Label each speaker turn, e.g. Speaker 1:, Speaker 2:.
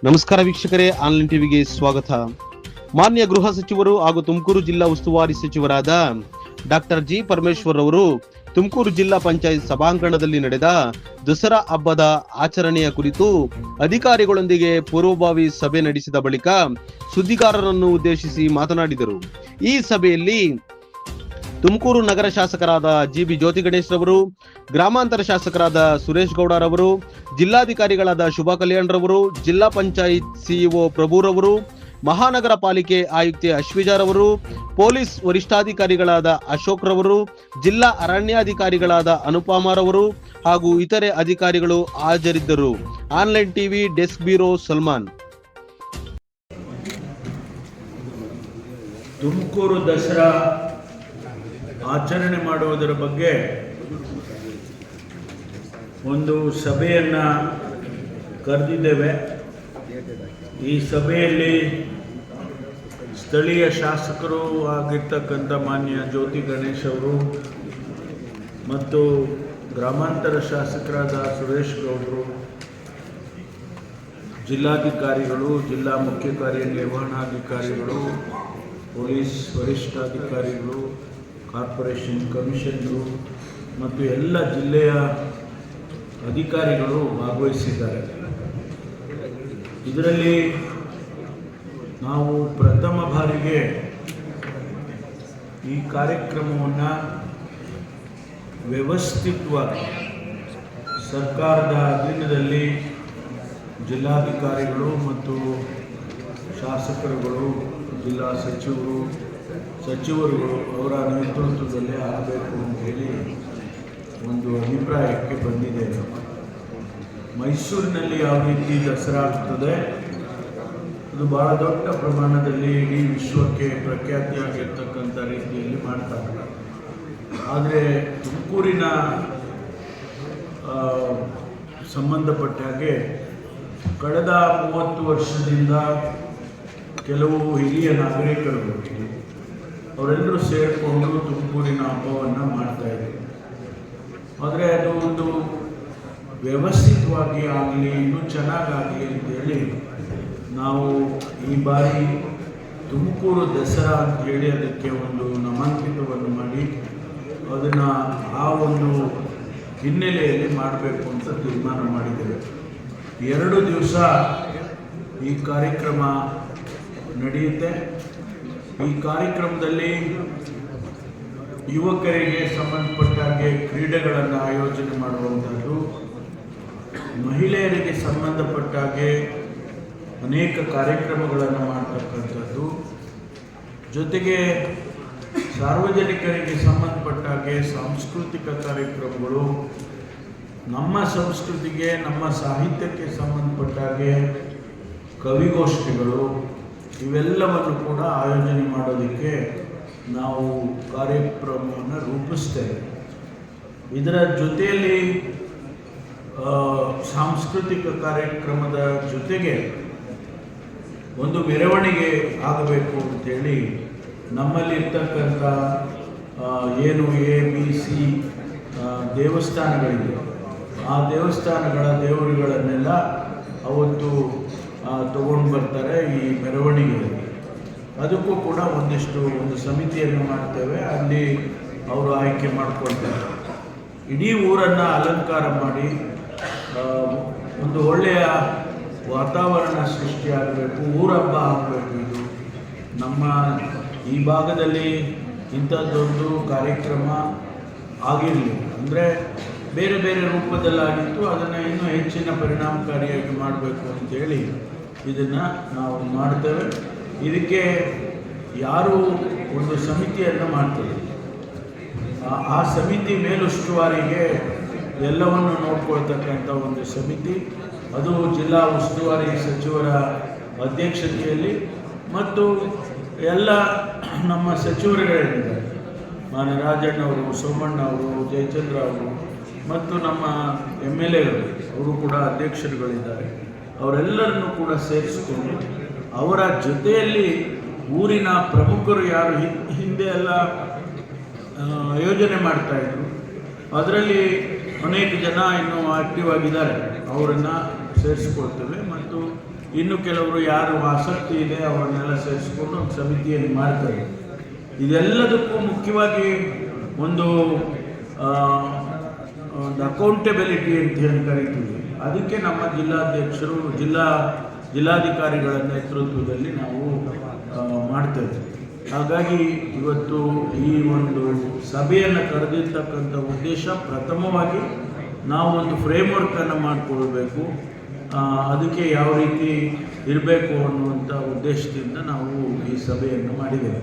Speaker 1: ನಮಸ್ಕಾರ ವೀಕ್ಷಕರೇ, ಆನ್ಲೈನ್ ಟಿವಿಗೆ ಸ್ವಾಗತ. ಮಾನ್ಯ ಗೃಹ ಸಚಿವರು ಹಾಗೂ ತುಮಕೂರು ಜಿಲ್ಲಾ ಉಸ್ತುವಾರಿ ಸಚಿವರಾದ ಡಾಕ್ಟರ್ ಜಿ ಪರಮೇಶ್ವರ್ ಅವರು ತುಮಕೂರು ಜಿಲ್ಲಾ ಪಂಚಾಯತ್ ಸಭಾಂಗಣದಲ್ಲಿ ನಡೆದ ದಸರಾ ಹಬ್ಬದ ಆಚರಣೆಯ ಕುರಿತು ಅಧಿಕಾರಿಗಳೊಂದಿಗೆ ಪೂರ್ವಭಾವಿ ಸಭೆ ನಡೆಸಿದ ಬಳಿಕ ಸುದ್ದಿಗಾರರನ್ನು ಉದ್ದೇಶಿಸಿ ಮಾತನಾಡಿದರು. ಈ ಸಭೆಯಲ್ಲಿ ತುಮಕೂರು ನಗರ ಶಾಸಕರಾದ ಜಿಬಿ ಜ್ಯೋತಿ ಗಣೇಶ್ ರವರು, ಗ್ರಾಮಾಂತರ ಶಾಸಕರಾದ ಸುರೇಶ್ ಗೌಡರವರು, ಜಿಲ್ಲಾಧಿಕಾರಿಗಳಾದ ಶುಭಾ ಕಲ್ಯಾಣ್ ರವರು, ಜಿಲ್ಲಾ ಪಂಚಾಯತ್ ಸಿಇಒ ಪ್ರಭುರವರು, ಮಹಾನಗರ ಪಾಲಿಕೆ ಆಯುಕ್ತೆ ಅಶ್ವಿಜಾರವರು, ಪೊಲೀಸ್ ವರಿಷ್ಠಾಧಿಕಾರಿಗಳಾದ ಅಶೋಕ್ ರವರು, ಜಿಲ್ಲಾ ಅರಣ್ಯಾಧಿಕಾರಿಗಳಾದ ಅನುಪಮಾರವರು ಹಾಗೂ ಇತರೆ ಅಧಿಕಾರಿಗಳು ಹಾಜರಿದ್ದರು. Online TV desk bureau Salman.
Speaker 2: Tumakuru Dasara ಆಚರಣೆ ಮಾಡುವುದರ ಬಗ್ಗೆ ಒಂದು ಸಭೆಯನ್ನು ಕರೆದಿದ್ದೇವೆ. ಈ ಸಭೆಯಲ್ಲಿ ಸ್ಥಳೀಯ ಶಾಸಕರು ಆಗಿರ್ತಕ್ಕಂಥ ಮಾನ್ಯ ಜ್ಯೋತಿ ಗಣೇಶ್ ಅವರು ಮತ್ತು ಗ್ರಾಮಾಂತರ ಶಾಸಕರಾದ ಸುರೇಶ್ ಗೌಡರು, ಜಿಲ್ಲಾಧಿಕಾರಿಗಳು, ಜಿಲ್ಲಾ ಮುಖ್ಯ ಕಾರ್ಯನಿರ್ವಹಣಾಧಿಕಾರಿಗಳು, ಪೊಲೀಸ್ ವರಿಷ್ಠಾಧಿಕಾರಿಗಳು, ಕಾರ್ಪೊರೇಷನ್ ಕಮಿಷನರು ಮತ್ತು ಎಲ್ಲ ಜಿಲ್ಲೆಯ ಅಧಿಕಾರಿಗಳು ಭಾಗವಹಿಸಿದ್ದಾರೆ. ಇದರಲ್ಲಿ ನಾವು ಪ್ರಥಮ ಬಾರಿಗೆ ಈ ಕಾರ್ಯಕ್ರಮವನ್ನು ವ್ಯವಸ್ಥಿತವಾಗಿ ಸರ್ಕಾರದ ಅಧೀನದಲ್ಲಿ ಜಿಲ್ಲಾಧಿಕಾರಿಗಳು ಮತ್ತು ಶಾಸಕರುಗಳು, ಜಿಲ್ಲಾ ಸಚಿವರುಗಳು ಅವರ ನೇತೃತ್ವದಲ್ಲೇ ಆಗಬೇಕು ಅಂತ ಹೇಳಿ ಒಂದು ಅಭಿಪ್ರಾಯಕ್ಕೆ ಬಂದಿದೆ. ಮೈಸೂರಿನಲ್ಲಿ ಯಾವ ರೀತಿ ದಸರಾ ಆಗ್ತದೆ, ಅದು ಭಾಳ ದೊಡ್ಡ ಪ್ರಮಾಣದಲ್ಲಿ ಇಡೀ ವಿಶ್ವಕ್ಕೆ ಪ್ರಖ್ಯಾತಿಯಾಗಿರ್ತಕ್ಕಂಥ ರೀತಿಯಲ್ಲಿ ಮಾಡ್ತಾರೆ. ಆದರೆ ತುಮಕೂರಿನ ಸಂಬಂಧಪಟ್ಟ ಹಾಗೆ ಕಳೆದ 30 ವರ್ಷದಿಂದ ಕೆಲವು ಹಿರಿಯ ನಾಗರಿಕರು ಅವರೆಲ್ಲರೂ ಸೇರಿಕೊಂಡು ತುಮಕೂರಿನ ಹಬ್ಬವನ್ನು ಮಾಡ್ತಾಯಿದ್ರು. ಆದರೆ ಅದು ಒಂದು ವ್ಯವಸ್ಥಿತವಾಗಿ ಆಗಲಿ, ಇನ್ನೂ ಚೆನ್ನಾಗಾಗಲಿ ಅಂತೇಳಿ ನಾವು ಈ ಬಾರಿ ತುಮಕೂರು ದಸರಾ ಅಂತೇಳಿ ಅದಕ್ಕೆ ಒಂದು ನಾಮಾಂಕಿತವನ್ನು ಮಾಡಿ ಅದನ್ನು ಆ ಒಂದು ಹಿನ್ನೆಲೆಯಲ್ಲಿ ಮಾಡಬೇಕು ಅಂತ ತೀರ್ಮಾನ ಮಾಡಿದ್ದೇವೆ. 2 ದಿವಸ ಈ ಕಾರ್ಯಕ್ರಮ ನಡೆಯುತ್ತೆ. ಈ ಕಾರ್ಯಕ್ರಮದಲ್ಲಿ ಯುವಕರಿಗೆ ಸಂಬಂಧಪಟ್ಟ ಹಾಗೆ ಕ್ರೀಡೆಗಳನ್ನು ಆಯೋಜನೆ ಮಾಡುವಂಥದ್ದು, ಮಹಿಳೆಯರಿಗೆ ಸಂಬಂಧಪಟ್ಟ ಹಾಗೆ ಅನೇಕ ಕಾರ್ಯಕ್ರಮಗಳನ್ನು ಮಾಡ್ತಕ್ಕಂಥದ್ದು, ಜೊತೆಗೆ ಸಾರ್ವಜನಿಕರಿಗೆ ಸಂಬಂಧಪಟ್ಟ ಹಾಗೆ ಸಾಂಸ್ಕೃತಿಕ ಕಾರ್ಯಕ್ರಮಗಳು, ನಮ್ಮ ಸಂಸ್ಕೃತಿಗೆ ನಮ್ಮ ಸಾಹಿತ್ಯಕ್ಕೆ ಸಂಬಂಧಪಟ್ಟ ಹಾಗೆ ಕವಿಗೋಷ್ಠಿಗಳು, ಇವೆಲ್ಲವನ್ನು ಕೂಡ ಆಯೋಜನೆ ಮಾಡೋದಕ್ಕೆ ನಾವು ಕಾರ್ಯಕ್ರಮವನ್ನು ರೂಪಿಸ್ತೇವೆ. ಇದರ ಜೊತೆಯಲ್ಲಿ ಸಾಂಸ್ಕೃತಿಕ ಕಾರ್ಯಕ್ರಮದ ಜೊತೆಗೆ ಒಂದು ಮೆರವಣಿಗೆ ಆಗಬೇಕು ಅಂತೇಳಿ ನಮ್ಮಲ್ಲಿರ್ತಕ್ಕಂಥ ಏನು ABC ದೇವಸ್ಥಾನಗಳಿವೆ, ಆ ದೇವಸ್ಥಾನಗಳ ದೇವರುಗಳನ್ನೆಲ್ಲ ಅವತ್ತು ತಗೊಂಡು ಬರ್ತಾರೆ ಈ ಮೆರವಣಿಗೆಯಲ್ಲಿ. ಅದಕ್ಕೂ ಕೂಡ ಒಂದು ಸಮಿತಿಯನ್ನು ಮಾಡ್ತೇವೆ. ಅಲ್ಲಿ ಅವರು ಆಯ್ಕೆ ಮಾಡಿಕೊಳ್ತಾರೆ. ಇಡೀ ಊರನ್ನು ಅಲಂಕಾರ ಮಾಡಿ ಒಂದು ಒಳ್ಳೆಯ ವಾತಾವರಣ ಸೃಷ್ಟಿಯಾಗಬೇಕು, ಊರಹಬ್ಬ ಆಗಬೇಕು. ಇದು ನಮ್ಮ ಈ ಭಾಗದಲ್ಲಿ ಇಂಥದ್ದೊಂದು ಕಾರ್ಯಕ್ರಮ ಆಗಿರಲಿಲ್ಲ. ಅಂದರೆ ಬೇರೆ ಬೇರೆ ರೂಪದಲ್ಲಾಗಿತ್ತು. ಅದನ್ನು ಇನ್ನೂ ಹೆಚ್ಚಿನ ಪರಿಣಾಮಕಾರಿಯಾಗಿ ಮಾಡಬೇಕು ಅಂತೇಳಿ ಇದನ್ನು ನಾವು ಮಾಡ್ತೇವೆ. ಇದಕ್ಕೆ ಯಾರು ಒಂದು ಸಮಿತಿಯನ್ನು ಮಾಡ್ತೇವೆ, ಆ ಸಮಿತಿ ಮೇಲುಸ್ತುವಾರಿಗೆ ಎಲ್ಲವನ್ನು ನೋಡ್ಕೊಳ್ತಕ್ಕಂಥ ಒಂದು ಸಮಿತಿ, ಅದು ಜಿಲ್ಲಾ ಉಸ್ತುವಾರಿ ಸಚಿವರ ಅಧ್ಯಕ್ಷತೆಯಲ್ಲಿ ಮತ್ತು ಎಲ್ಲ ನಮ್ಮ ಸಚಿವರುಗಳಿದ್ದಾರೆ. ಮಾನ್ಯ ರಾಜಣ್ಣವರು, ಸೋಮಣ್ಣ ಅವರು, ಜಯಚಂದ್ರ ಅವರು ಮತ್ತು ನಮ್ಮ MLAಗಳು ಅವರು ಕೂಡ ಅಧ್ಯಕ್ಷರುಗಳಿದ್ದಾರೆ. ಅವರೆಲ್ಲರನ್ನು ಕೂಡ ಸೇರಿಸಿಕೊಂಡು ಅವರ ಜೊತೆಯಲ್ಲಿ ಊರಿನ ಪ್ರಮುಖರು ಯಾರು ಹಿಂದೆ ಎಲ್ಲ ಯೋಜನೆ ಮಾಡ್ತಾಯಿದ್ರು, ಅದರಲ್ಲಿ ಅನೇಕ ಜನ ಇನ್ನೂ ಆಕ್ಟಿವ್ ಆಗಿದ್ದಾರೆ, ಅವರನ್ನು ಸೇರಿಸ್ಕೊಳ್ತೇವೆ. ಮತ್ತು ಇನ್ನು ಕೆಲವರು ಯಾರು ಆಸಕ್ತಿ ಇದೆ ಅವರನ್ನೆಲ್ಲ ಸೇರಿಸ್ಕೊಂಡು ಒಂದು ಸಮಿತಿಯನ್ನು ಮಾಡ್ತಾರೆ. ಇದೆಲ್ಲದಕ್ಕೂ ಮುಖ್ಯವಾಗಿ ಒಂದು ಅಕೌಂಟೆಬಿಲಿಟಿ ಅಂತ ಹೇಳಿ ಕರಿತೀವಿ. ಅದಕ್ಕೆ ನಮ್ಮ ಜಿಲ್ಲಾಧ್ಯಕ್ಷರು ಜಿಲ್ಲಾಧಿಕಾರಿಗಳ ನೇತೃತ್ವದಲ್ಲಿ ನಾವು ಮಾಡ್ತೇವೆ. ಹಾಗಾಗಿ ಇವತ್ತು ಈ ಒಂದು ಸಭೆಯನ್ನು ಕರೆದಿರ್ತಕ್ಕಂಥ ಉದ್ದೇಶ ಪ್ರಥಮವಾಗಿ ನಾವು ಒಂದು ಫ್ರೇಮ್ವರ್ಕನ್ನು ಮಾಡಿಕೊಳ್ಬೇಕು, ಅದಕ್ಕೆ ಯಾವ ರೀತಿ ಇರಬೇಕು ಅನ್ನುವಂಥ ಉದ್ದೇಶದಿಂದ ನಾವು ಈ ಸಭೆಯನ್ನು ಮಾಡಿದ್ದೇವೆ.